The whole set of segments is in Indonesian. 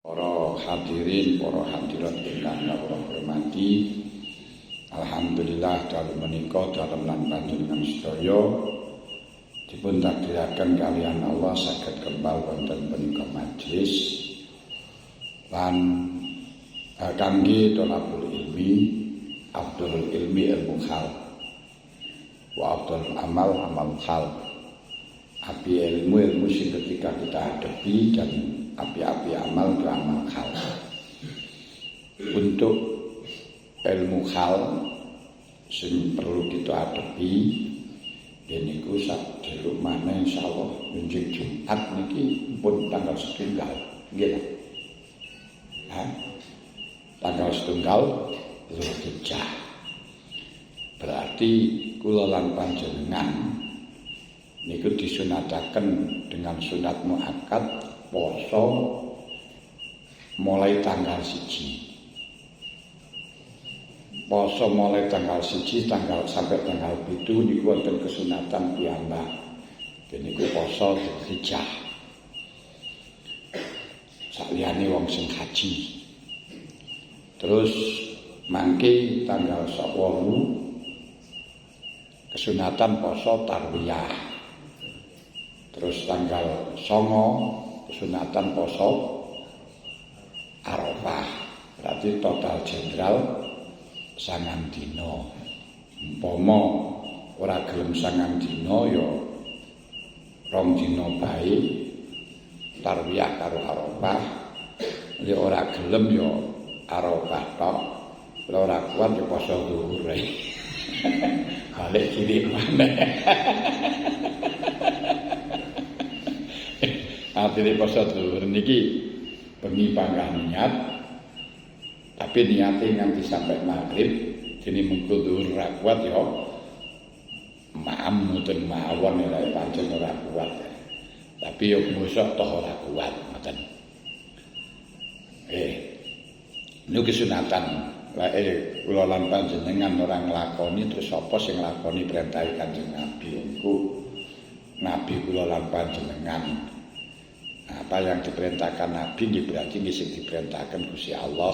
Para hadirin, para hadirat ingkang kula hormati, alhamdulillah dalem menika dalem lan panjenengan sedaya dipun takdiraken kaliyan Allah saged kembal wonten punika majelis lan kangge thalabul ilmi, afdhalul ilmi ilmu hal wa afdhalul amal amal hal. Api ilmu sing ketika kita hadapi dan api-api amal ke amal hal. Untuk ilmu hal sing perlu kita hadapi niku sadherek maneh insyaallah njing Jumat niki pun tanggal 1 nggih. Tanggal 1 Zulhijjah. Berarti kula lan panjenengan niku disunataken dengan sunat muakkad poso mulai tanggal 1. Poso mulai tanggal 1 sampai tanggal 7 niku wonten kesunatan piyambak. Niku poso Zulhijjah. Saliyane wong sing haji. Terus mangke tanggal 8 kesunatan poso Tarwiyah. Terus tanggal 9 kesunatan poso Arafah. Berarti total jenderal 9 dina. Umpama ora gelem 9 dina ya 2 dina bae Tarwiyah karo Arafah. Nek ora gelem ya Arafah tok. Nek ora kuat ya poso zuhur. Balik cilik maneh. Artinya poso zuhur niki bengi panggah niat, tapi niatnya nganti sampai maghrib. Jadi mengko zuhur ora kuat ya maam muten mawon ora pancen ora kuat. Tapi yo mosok toh ora kuat ngoten. Niku kesunatan. Lah kula lan panjenengan ora nglakoni terus sapa sing nglakoni perintah Kanjeng Nabi niku Nabi kula lan panjenengan. Apa yang diperintahkan Nabi ini berarti ini yang diperintahkan Gusti Allah.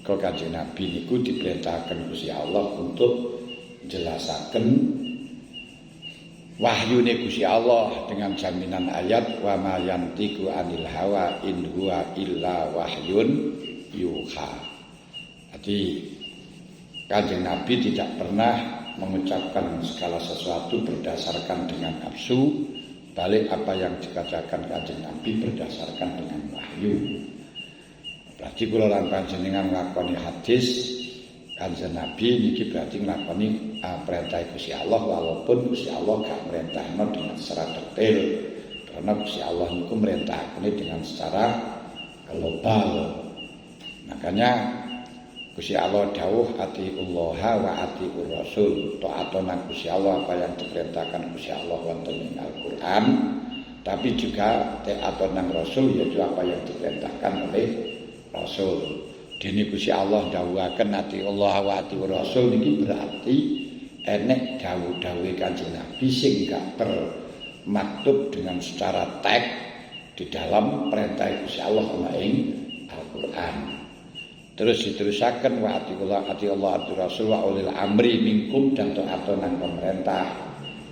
Kau Kanjeng Nabi niku diperintahkan Gusti Allah untuk menjelaskan wahyune Gusti Allah dengan jaminan ayat wa ma yantiqu anil hawa in huwa illa wahyun yuha. Jadi Kanjeng Nabi tidak pernah mengucapkan segala sesuatu berdasarkan dengan nafsu. Balik apa yang dikatakan Kanjeng Nabi berdasarkan dengan wahyu. Berarti kula lan panjenengan nglakoni hadis Kanjeng Nabi niki berarti nglakoni perintah Gusti Allah walaupun Gusti Allah gak merintahno dengan secara detail. Karena Gusti Allah niku merintahane dengan secara global. Makanya Gusti Allah dawuh atiullaha wa atiur rasul. Taatona Gusti Allah apa yang diperintahkan Gusti Allah wonten ing Al-Qur'an, tapi juga taatona Rasul yaitu apa yang diperintahkan oleh Rasul. Dene Gusti Allah dawuhaken atiullaha wa atiur rasul niki berarti enek dawuh-dawuhe Kanjeng Nabi sing gak termaktub dengan secara teks di dalam perintah Gusti Allah ana ing Al-Qur'an. Terus diterusaken wa ati Allah ati Rasul wa ulil amri minkum dan taatona pemerintah.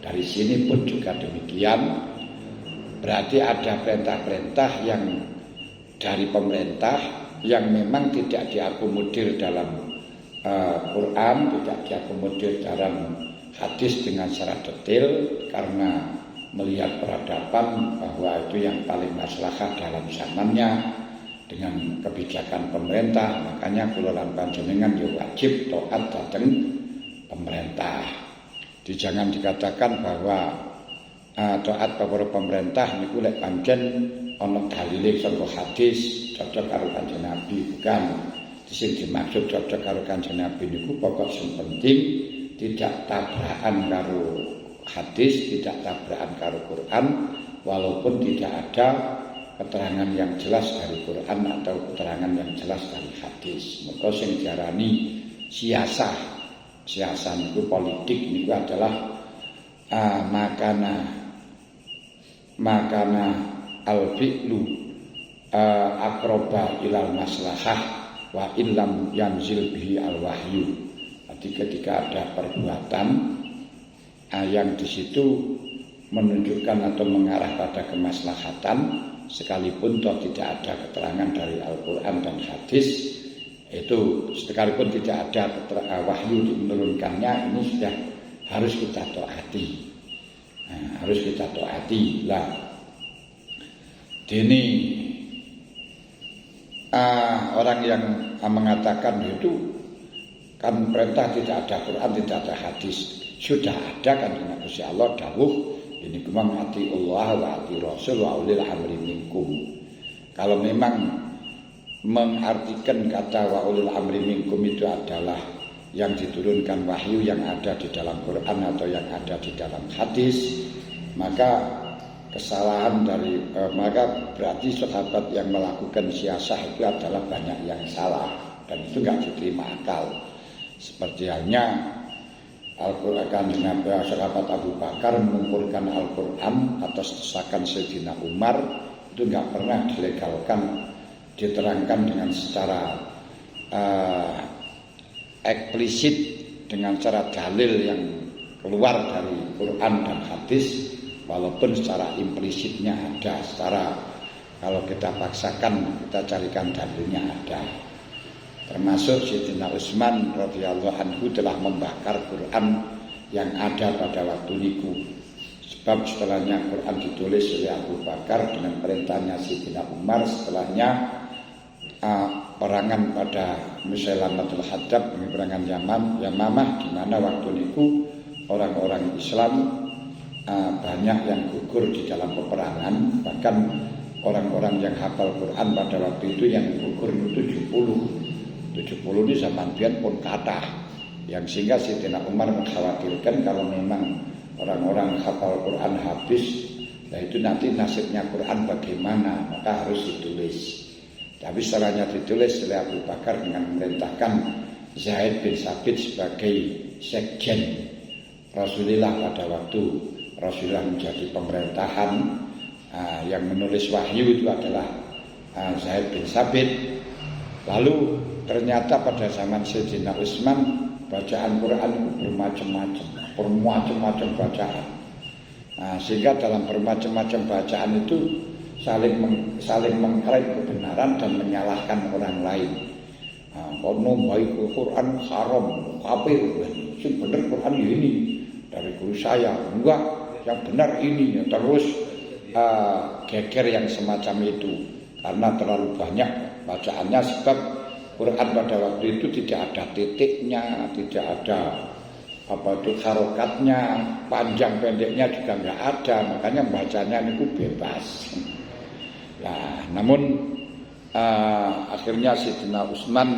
Dari sini pun juga demikian. Berarti ada perintah-perintah yang dari pemerintah yang memang tidak diakomodir dalam Quran, tidak diakomodir dalam hadis dengan secara detail karena melihat peradaban bahwa itu yang paling maslahah dalam zamannya. Dengan kebijakan pemerintah, makanya kula lan panjenengan yo wajib taat dhateng pemerintah. Jangan dikatakan bahwa taat kepada pemerintah niku lek pancen ana dalile saka hadis cocok karo Kanjeng Nabi, bukan. Sing dimaksud cocok karo Kanjeng Nabi niku pokok sing penting tidak tabrakan karo hadis, tidak tabrakan karo Quran, walaupun tidak ada keterangan yang jelas dari Quran atau keterangan yang jelas dari hadis. Maka sing diarani siasah niku politik niku adalah makana al-fi'lu akroba ilal maslahah wa illam yanzil bihi al wahyu. Jadi ketika ada perbuatan yang di situ menunjukkan atau mengarah pada kemaslahatan, sekalipun toh tidak ada keterangan dari Al-Quran dan hadis, itu sekalipun tidak ada wahyu menurunkannya, ini sudah harus kita taati. Harus kita taati lah. Ini orang yang mengatakan itu kan perintah tidak ada Quran, tidak ada hadis. Sudah ada kan Nabi Allah dawuh ini kuma ati Allah wa ati Rasul wa ulil amri minkum. Kalau memang mengartikan kata wa ulil amri minkum itu adalah yang diturunkan wahyu yang ada di dalam Quran atau yang ada di dalam hadis, maka kesalahan dari maka berarti sahabat yang melakukan siasah itu adalah banyak yang salah dan itu enggak diterima akal. Seperti halnya Al-Quran Nabi sahabat Abu Bakar mengumpulkan Al-Quran atas desakan Sayyidina Umar itu enggak pernah dilegalkan, diterangkan dengan secara eksplisit dengan cara dalil yang keluar dari Quran dan hadis, walaupun secara implisitnya ada, secara kalau kita paksakan kita carikan dalilnya ada. Termasuk Sayyidina Utsman radhiyallahu anhu telah membakar Quran yang ada pada waktu itu. Sebab setelahnya Quran ditulis oleh Abu Bakar dengan perintahnya Sayyidina Umar, setelahnya perangan pada Musailamatul Hadzab, perangan Yamamah, di mana waktu itu orang-orang Islam banyak yang gugur di dalam peperangan, bahkan orang-orang yang hafal Quran pada waktu itu yang gugur itu 70 ini zaman biyen pun kathah, yang sehingga Sayyidina Umar mengkhawatirkan kalau memang orang-orang hafal Quran habis, nah itu nanti nasibnya Quran bagaimana, maka harus ditulis. Tapi setelahnya ditulis oleh Abu Bakar dengan memerintahkan Zaid bin Sabit sebagai sekjen Rasulullah pada waktu Rasulullah menjadi pemerintahan. Yang menulis wahyu itu adalah Zaid bin Sabit. Lalu ternyata pada zaman Sayyidina Utsman bacaan Quran itu bermacam-macam bacaan. Sehingga dalam bermacam-macam bacaan itu saling mengklaim kebenaran dan menyalahkan orang lain. Kono baik Quran haram, kafir. Sing benar Quran ini dari guru saya. Enggak, yang benar ini. Terus geger yang semacam itu karena terlalu banyak bacaannya, sebab Quran pada waktu itu tidak ada titiknya, tidak ada harokatnya, panjang pendeknya juga enggak ada, makanya bacanya itu bebas. Nah, namun akhirnya Sayyidina Utsman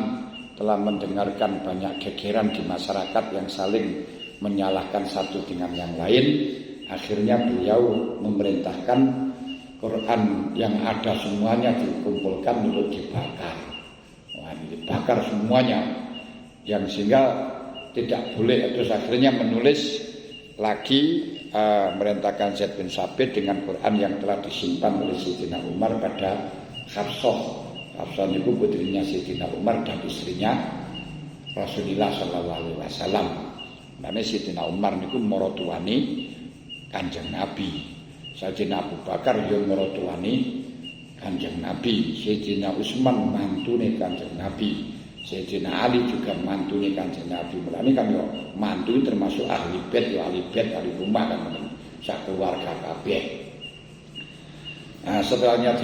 telah mendengarkan banyak gegeran di masyarakat yang saling menyalahkan satu dengan yang lain. Akhirnya beliau memerintahkan Quran yang ada semuanya dikumpulkan untuk dibakar. Wah, dibakar semuanya, yang sehingga tidak boleh. Terus akhirnya menulis lagi merintahkan Zaid bin Sabit dengan Quran yang telah disimpan oleh Sayyidina Umar pada Hafsah. Hafsah itu putrinya Sayyidina Umar dan istrinya Rasulullah sallallahu alaihi wasallam. Namanya Sayyidina Umar niku maratuwani Kanjeng Nabi. Sayyidina Abu Bakar yo maratuwani Kanjeng Nabi. Sayyidina Utsman mantune Kanjeng Nabi. Sayyidina Ali juga mantune Kanjeng Nabi. Mulane kan yo mantu termasuk ahli bait, yo ahli bait, ahli rumah kan sak keluarga kabeh. Nah, setelahnya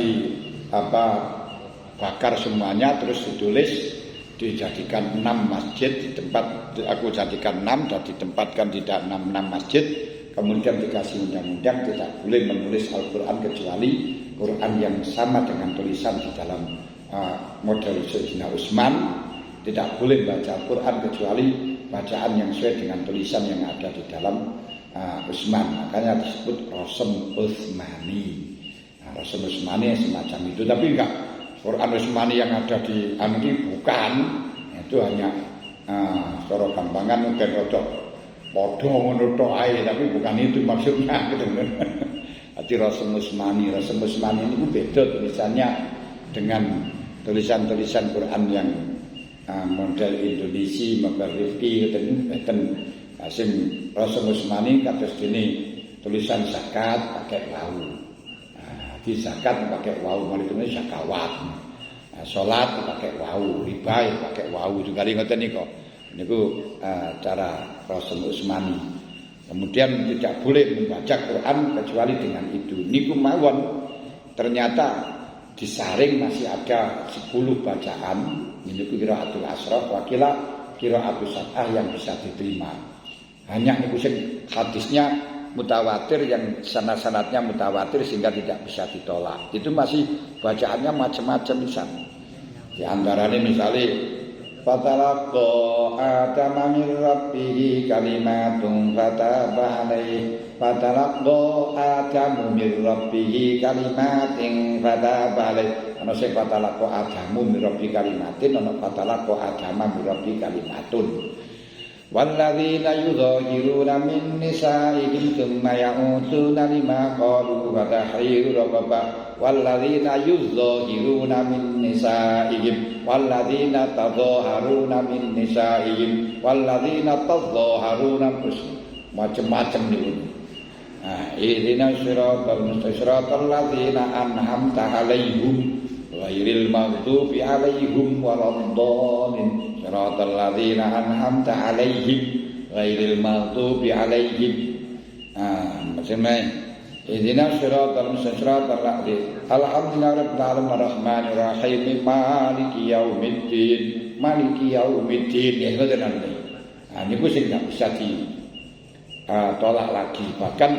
bakar semuanya, terus ditulis dijadikan 6 masjid di tempat, aku jadikan 6 dan ditempatkan di 6 masjid. Kemudian dikasih undang-undang tidak boleh menulis Al-Quran kecuali Quran yang sama dengan tulisan di dalam model Sayyidina Utsman. Tidak boleh baca Al-Quran kecuali bacaan yang sesuai dengan tulisan yang ada di dalam Utsman. Makanya disebut Rasm Utsmani. Rasm Utsmani semacam itu, tapi enggak Quran Utsmani yang ada di ini bukan. Itu hanya cara gampangan mungkin rodok padha ngono tok ae, tapi bukan itu maksudnya gitu kan. Ati Rasm Utsmani, Rasm Utsmani ini beda tulisannya dengan tulisan-tulisan Quran yang model Indonesia, model Rifki, dan sing Rasul Usmani kados dene tulisan zakat pakai wawu. Di zakat pakai wawu, mulai itu zakawat. Salat pakai wawu, riba pakai wawu juga ngoten niku. Niku cara Rasul Usmani. Kemudian tidak boleh membaca Quran kecuali dengan itu. Niku mawon ternyata disaring masih ada 10 bacaan. Niku qiraatul asraf wakila qiraatul sab'ah yang bisa diterima. Hanya niku sing hadisnya mutawatir yang sanad-sanadnya mutawatir sehingga tidak bisa ditolak. Itu masih bacaannya macam-macam misalnya. Di antaranya misalnya fatalaqa Adama min rabbih kalimatun fataba alaihi fatalaqa Adamu min rabbih kalimatin fataba alaihi. Ana sing fatalaqa Adamu min rabbih kalimatin, ana fatalaqa Adama min rabbih kalimatun. Walladzina yudhahiruna min nisa'ihim thumma ya'uduna lima qalu wa tahriru raqabah. Walladzina yudhahiruna min nisa'ihim walladzina tadhaharuna min nisa'ihim walladzina tadhaharuna macam-macam niku. Ihdinas siratal mustaqim siratal ladzina an'amta 'alaihim ghairil maghdubi 'alaihim waladdallin. Siratal ladzina an'amta 'alaihim ghairil maghdubi 'alaihim. Macam-macam. Ihdinas siratal mustaqim siratal ladzina alhamdulillahi rabbil alamin arrahmanir rahim maliki yaumiddin maliki yaumiddin. Ya ngoten niku. Niku sing enggak bisa ditolak lagi. Bahkan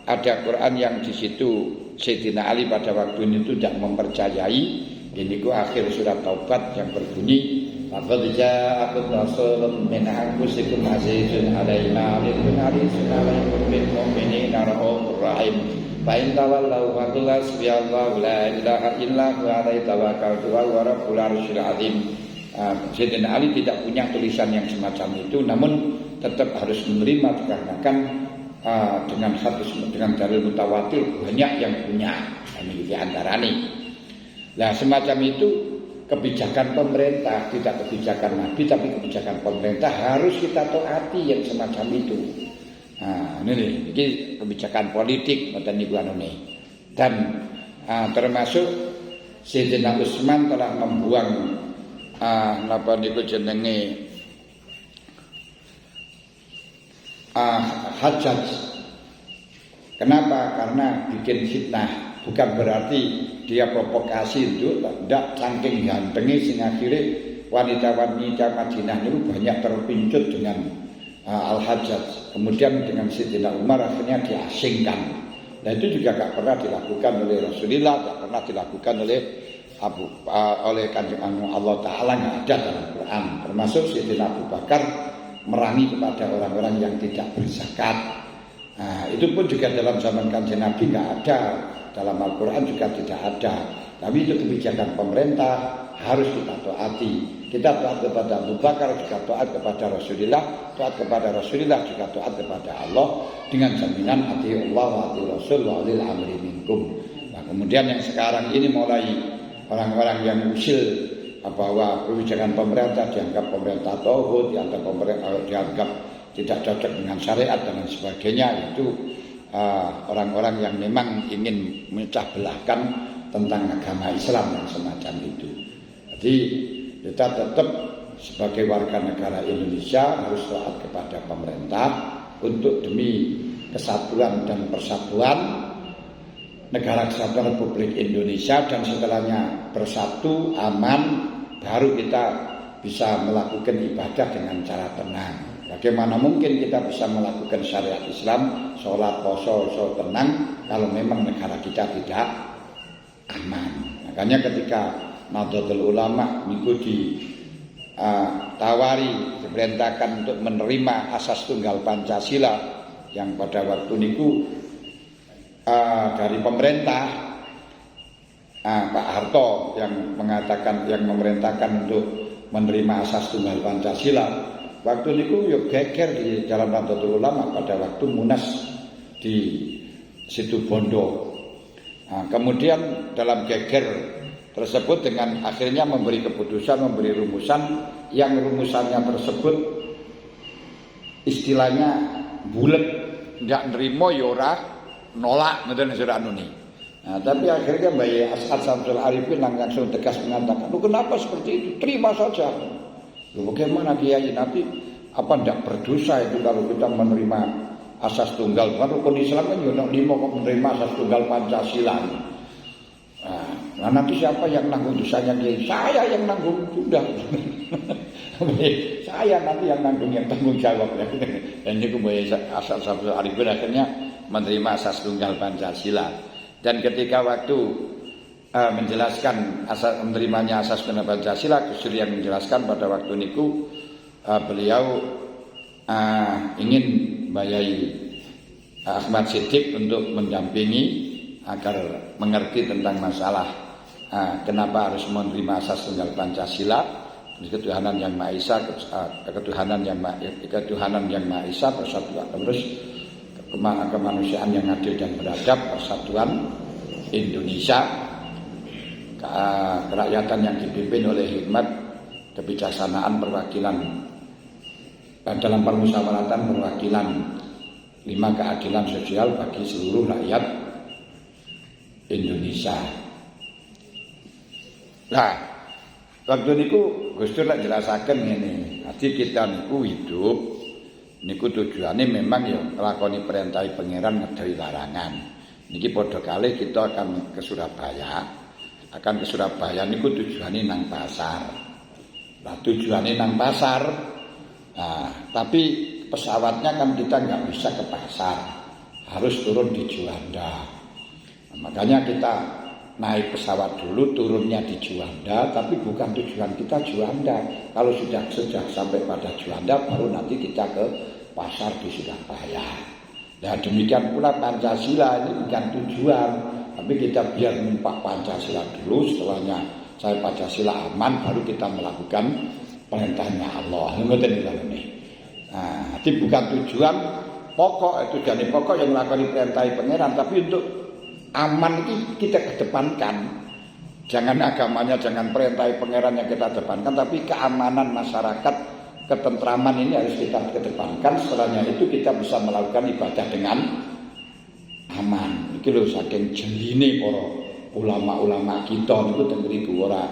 ada Quran yang di situ Sayyidina Ali pada waktu itu tidak mempercayai. Ini ku akhir surat Taubat yang berbunyi laqad ja'akum rasulun min anfusikum azizun 'alaihi ma 'anittum harisun 'alaikum bil mu'minina raufur rahim. Fa in tawallaw faqul hasbiyallahu la ilaha illa huwa 'alaihi tawakkaltu wa huwa rabbul 'arsyil 'azim. Sayyidina Ali tidak punya tulisan yang semacam itu, namun tetap harus menerima dikarenakan dengan hadis dengan dalil mutawatir banyak yang punya. Ini di antaranya. Nah, semacam itu kebijakan pemerintah, tidak kebijakan Nabi tapi kebijakan pemerintah harus kita taati yang semacam itu. Ini kebijakan politik ngoten niku anune. Dan termasuk Sayyidina Utsman telah membuang napa niku jenenge Hajjaj. Kenapa? Karena bikin fitnah. Bukan berarti dia provokasi itu, tidak, saking gantengnya sehingga akhirnya wanita-wanita Madinah itu banyak terpincut dengan Al-Hajjaj. Kemudian dengan Sayyidina Umar akhirnya diasingkan. Nah itu juga tidak pernah dilakukan oleh Rasulullah, tidak pernah dilakukan oleh Kanjeng Allah Ta'ala, yang ada dalam Quran. Termasuk Sayyidina Abu Bakar merangi kepada orang-orang yang tidak berzakat. Itu pun juga dalam zaman Kanjeng Nabi tidak ada. Dalam Al-Quran juga tidak ada. Tapi itu kebijakan pemerintah, harus kita taati. Kita taat kepada Abu Bakar, juga taat kepada Rasulullah. Taat kepada Rasulullah, juga taat kepada Allah. Dengan jaminan ati Allah wa ati Rasul wa ulil amri minkum. Nah kemudian yang sekarang ini mulai orang-orang yang usil bahwa kebijakan pemerintah dianggap pemerintah tauhid, dianggap tidak cocok dengan syariat dan sebagainya. Itu orang-orang yang memang ingin memecah belahkan tentang agama Islam yang semacam itu. Jadi kita tetap sebagai warga negara Indonesia harus taat kepada pemerintah untuk demi kesatuan dan persatuan negara kesatuan Republik Indonesia, dan setelahnya bersatu aman baru kita bisa melakukan ibadah dengan cara tenang. Bagaimana mungkin kita bisa melakukan syariat Islam, sholat, poso, tenang kalau memang negara kita tidak aman. Makanya ketika Nahdlatul Ulama niku ditawari, diperintahkan untuk menerima asas tunggal Pancasila yang pada waktu niku dari pemerintah, Pak Harto yang mengatakan, yang memerintahkan untuk menerima asas tunggal Pancasila. Waktu niku yo geger di Jalan Nahdlatul Ulama pada waktu Munas di Situbondo. Kemudian dalam geger tersebut dengan akhirnya memberi keputusan, memberi rumusan yang rumusannya tersebut istilahnya bulat, ndak nerimo ya ora nolak ngoten Surah An-Nun. Nah, tapi akhirnya Mbah As'ad Syamsul Arifin langsung tegas mengatakan, kenapa seperti itu? Terima saja. Bagaimana Kiai, nanti apa ndak berdosa itu kalau kita menerima asas tunggal? Kan rukun Islam kan yo lima kok menerima asas tunggal Pancasila. Nah, nanti siapa yang nanggung dosanya Kiai? Saya yang nanggung, sudah. Saya nanti yang nanggung, yang tanggung jawab. Dan ini Mbah As'ad Syamsul Arifin akhirnya menerima asas tunggal Pancasila. Dan ketika waktu menjelaskan menerimanya asas tunggal Pancasila, Gus Dur yang menjelaskan pada waktu niku beliau ingin Mbah Yai Ahmad Siddiq untuk mendampingi agar mengerti tentang masalah kenapa harus menerima asas tunggal Pancasila, ketuhanan yang Maha Esa, ketuhanan yang Maha Esa, persatuan terus kemanusiaan yang adil dan beradab, persatuan Indonesia, kerakyatan yang dipimpin oleh hikmat, kebijaksanaan, perwakilan dalam permusyawaratan, perwakilan 5 keadilan sosial bagi seluruh rakyat Indonesia. Nah, waktu niku Gus Dur lek jelasaken ngene. Jadi kita niku hidup niku tujuane memang ya nglakoni perintah pangeran ngedhahi larangan. Niki padha kalih kita akan ke Surabaya. Akan ke Surabaya niku tujuane nang pasar. Nah, tujuane nang pasar. Nah, tapi pesawatnya kan kita nggak bisa ke pasar. Harus turun di Juanda. Nah, makanya kita naik pesawat dulu, turunnya di Juanda, tapi bukan tujuan kita Juanda. Kalau sudah sampai pada Juanda, baru nanti kita ke pasar di Surabaya. Nah, demikian pula Pancasila ini bukan tujuan, tapi kita biar numpak Pancasila dulu, setelahnya saya Pancasila aman, baru kita melakukan perintahnya Allah. Nah, itu bukan tujuan pokok, tujuan pokok yang melakukan perintah pangeran, tapi untuk aman ini kita kedepankan. Jangan agamanya, jangan perintah pangeran yang kita depankan, tapi keamanan masyarakat, ketentraman ini harus kita kedepankan. Setelahnya itu kita bisa melakukan ibadah dengan aman. Iki lho saking jeline para ulama-ulama kita niku teng mriku ora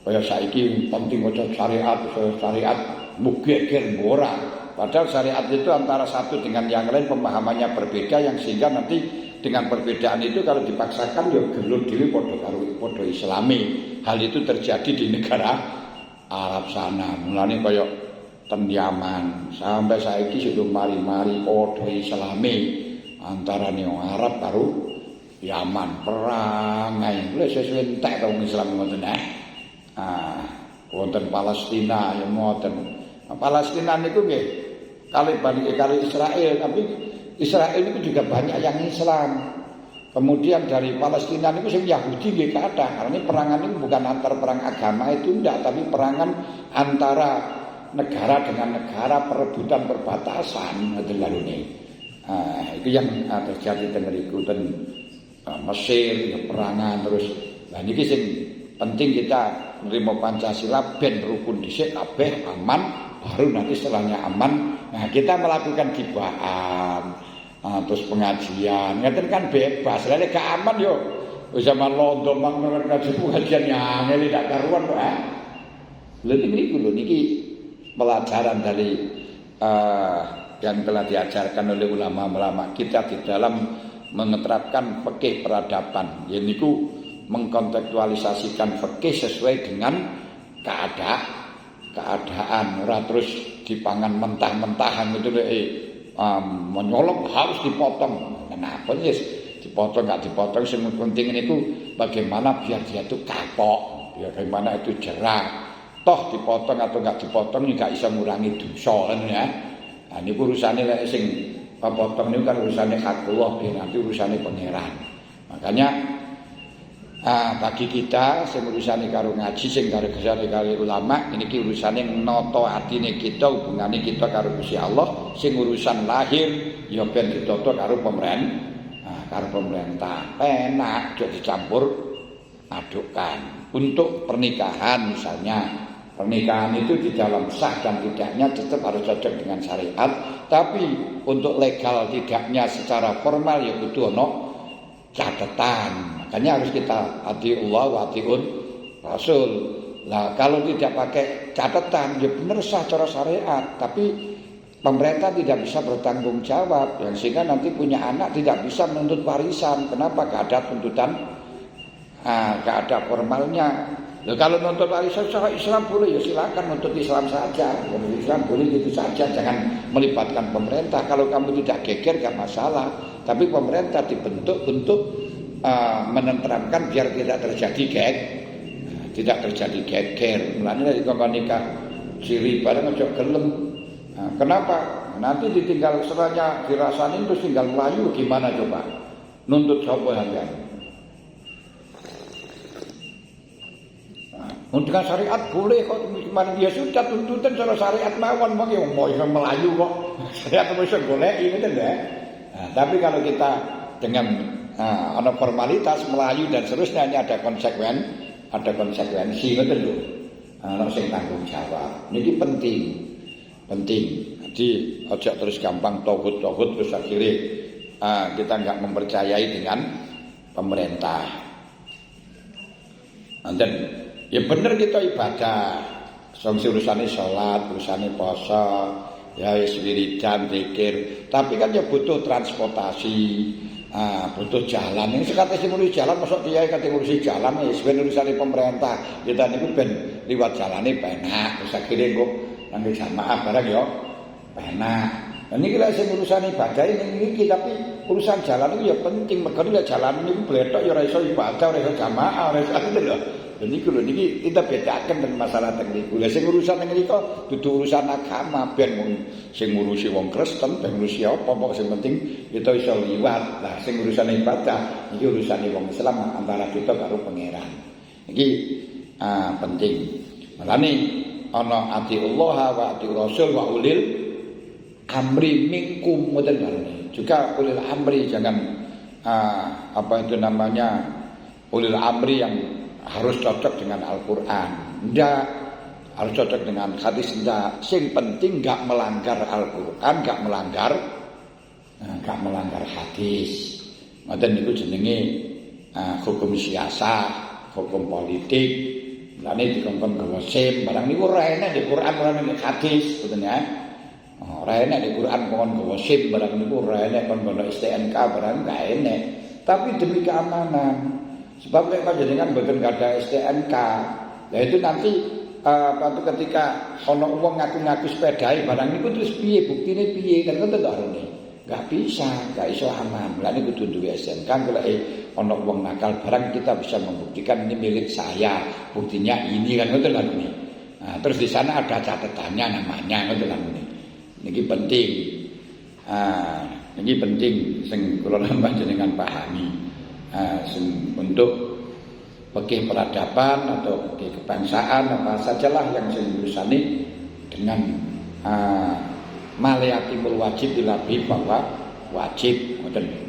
kaya saiki penting maca syariat mugeger ora. Padahal syariat itu antara satu dengan yang lain pemahamannya berbeda, yang sehingga nanti dengan perbedaan itu kalau dipaksakan ya gelut dhewe padha karo padha Islami. Hal itu terjadi di negara Arab sana. Mulane kaya ten Yaman sampai saiki sudah mari-mari padha Islami antarane wong Arab karo Yaman perang ae. Lha sesuai entek wong Islam ngoten wonten Palestina ya ngoten. Palestina niku nggih kali Israel, tapi Israel itu juga banyak yang Islam. Kemudian dari Palestina niku sing Yahudi nggih kathah. Karena perangan ini bukan antar perang agama itu ndak, tapi perangan antara negara dengan negara, perebutan perbatasan ngoten lho niki. Itu yang terjadi teng mriku ten Mesir perangan terus. Lah niki sing penting kita nerima Pancasila ben rukun dhisik kabeh aman, baru nanti setelahnya aman. Nah, kita melakukan gibaan, terus pengajian, ngeten kan bebas. Lah nek gak aman yo zaman londo mang pengajian yang angel tidak karuan kok. Lha niki pelajaran dari yang telah diajarkan oleh ulama-ulama kita di dalam menerapkan fikih peradaban. Yaitu mengkontekstualisasikan fikih sesuai dengan keadaan, ora terus dipangan mentah-mentahan itu menyolong harus dipotong. Kenapa yes dipotong nggak dipotong? Yang penting itu bagaimana biar dia itu kapok, bagaimana itu jerah. Toh dipotong atau nggak dipotong ini nggak bisa mengurangi dosa ya. Nah, ini urusannya lah sing potong ini kan urusannya hakullah, nanti urusannya pangeran. Makanya bagi kita sing urusane karo ngaji, sing karo ulama, ini ki urusane noto atine kita, hubungane kita karo Gusti Allah. Sing urusan lahir ya ben ditoto karo pemerintah, penak aja dicampur adukkan. untuk pernikahan misalnya. Pernikahan itu di dalam sah dan tidaknya tetap harus cocok dengan syariat. Tapi untuk legal tidaknya secara formal ya kudu ono catatan. Makanya harus kita atiullah wa atiun Rasul. Lah kalau tidak pakai catatan ya benar sah cara syariat, tapi pemerintah tidak bisa bertanggung jawab, yang sehingga nanti punya anak tidak bisa menuntut warisan. Kenapa? Gak ada tuntutan, gak ada formalnya. Loh, kalau nuntut warisan secara Islam boleh, ya silakan nuntut Islam saja. Nuntut Islam boleh gitu saja, jangan melibatkan pemerintah. Kalau kamu tidak geger gak masalah. Tapi pemerintah dibentuk untuk menenteramkan biar tidak terjadi tidak terjadi geger. Mulanya dari nikah siri bareng ojo gelem. Kenapa? Nanti ditinggal seranya dirasain terus tinggal melayu gimana coba? Nuntut sapa sampean? Dengan syariat boleh kok, gimana ya sudah tuntutan secara syariat mawon mong yang mau iso melayu kok. Syariat iso goleki ngoten lho. Tapi kalau kita dengan ana formalitas melayu dan seterusnya ini ada konsekuensi ngoten lho. Ana sing tanggung jawab. Niki penting. Jadi aja terus gampang tohut terus akhirnya kita enggak mempercayai dengan pemerintah. Dan ya bener kita ibadah, urusane sholat, urusane puasa, ya wiridan, zikir. Tapi kan ya butuh transportasi, butuh jalan. Ini sekate sing ngurusi jalan, masuk kiai kate ngurusi jalan, ya ben urusane pemerintah. Kita niku ben liwat jalane penak, terus akhire kok nang jamaah barang ya penak. Nah niki lek sing urusan ibadah niki tapi urusan jalan itu ya penting. Mergo lek jalan niku bletok ya ora iso ibadah, ora iso jamaah, ora iso lho. Niku lho niki kita bedakan dengan masalah teknik. Lah sing urusan ngriko dudu urusan agama, ben sing ngurusi wong Kristen, ben ngurusi apa sing penting kita iso liwat. Lah sing urusan ibadah iki urusane wong Islam antara kita karo pangeran. Iki penting. Malane ana atiullah wa atiur Rasul wa ulil amri minkum ngoten barane. Juga ulil amri jangan ulil amri yang harus cocok dengan Al-Quran, enggak harus cocok dengan hadis, enggak. Sing penting enggak melanggar Al-Quran, enggak melanggar hadis. Ngoten niku jenenge hukum siasah, hukum politik. Lane dikongkon gawa SIM, barang niku ora enak di Quran, ora enak di hadis, ngoten ya. Ora enak di Quran kon gawa SIM, barang niku ora enak kon gawa STNK, barang enggak enak. Tapi demi keamanan. Sebab lek panjenengan mboten ada STNK, ya itu nanti ketika ana wong ngaku-ngaku sepedae barang niku terus piye buktine piye kan ngoten to arene. Enggak bisa, enggak iso aman. Lah niku kudu duwe STNK lek ana wong nakal barang kita bisa membuktikan ini milik saya. Buktinya ini kan ngoten lho ini. Nah, terus di sana ada catatannya namanya ngoten lho ini. Niki penting. Niki penting sing kula panjenengan pahami. Untuk fikih peradaban atau fikih kebangsaan apa sajalah yang urusane dengan maliatimul wajib dilabi bahwa wajib ngoten.